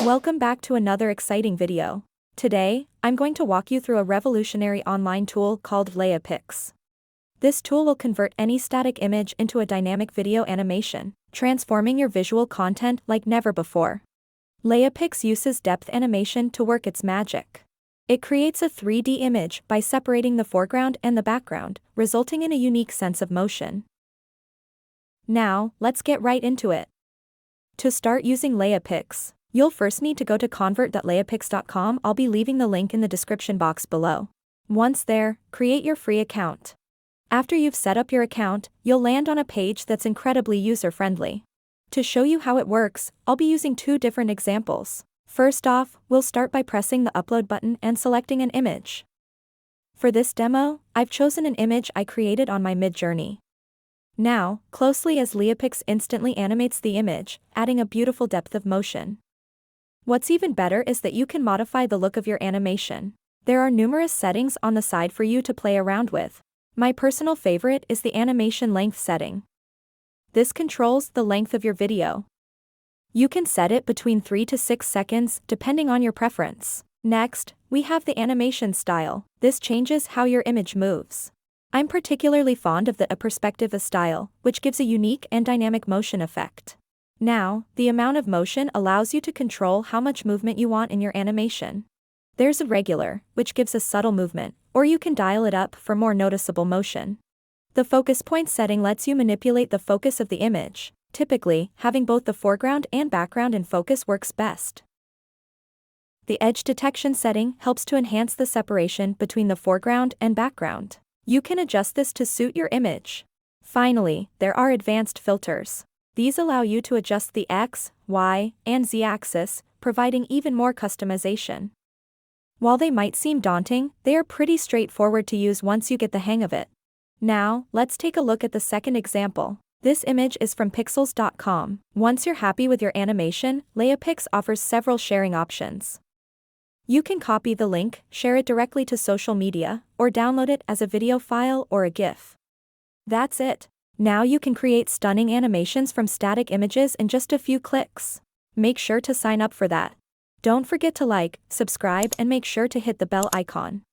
Welcome back to another exciting video. Today, I'm going to walk you through a revolutionary online tool called LeiaPix. This tool will convert any static image into a dynamic video animation, transforming your visual content like never before. LeiaPix uses depth animation to work its magic. It creates a 3D image by separating the foreground and the background, resulting in a unique sense of motion. Now, let's get right into it. To start using LeiaPix, you'll first need to go to convert.leiapix.com. I'll be leaving the link in the description box below. Once there, create your free account. After you've set up your account, you'll land on a page that's incredibly user-friendly. To show you how it works, I'll be using two different examples. First off, we'll start by pressing the upload button and selecting an image. For this demo, I've chosen an image I created on my Midjourney. Now, closely as LeiaPix instantly animates the image, adding a beautiful depth of motion. What's even better is that you can modify the look of your animation. There are numerous settings on the side for you to play around with. My personal favorite is the animation length setting. This controls the length of your video. You can set it between 3 to 6 seconds, depending on your preference. Next, we have the animation style. This changes how your image moves. I'm particularly fond of the perspective style, which gives a unique and dynamic motion effect. Now, the amount of motion allows you to control how much movement you want in your animation. There's a regular, which gives a subtle movement, or you can dial it up for more noticeable motion. The focus point setting lets you manipulate the focus of the image. Typically, having both the foreground and background in focus works best. The edge detection setting helps to enhance the separation between the foreground and background. You can adjust this to suit your image. Finally, there are advanced filters. These allow you to adjust the X, Y, and Z axis, providing even more customization. While they might seem daunting, they are pretty straightforward to use once you get the hang of it. Now, let's take a look at the second example. This image is from pixels.com. Once you're happy with your animation, LeiaPix offers several sharing options. You can copy the link, share it directly to social media, or download it as a video file or a GIF. That's it. Now you can create stunning animations from static images in just a few clicks. Make sure to sign up for that. Don't forget to like, subscribe, and make sure to hit the bell icon.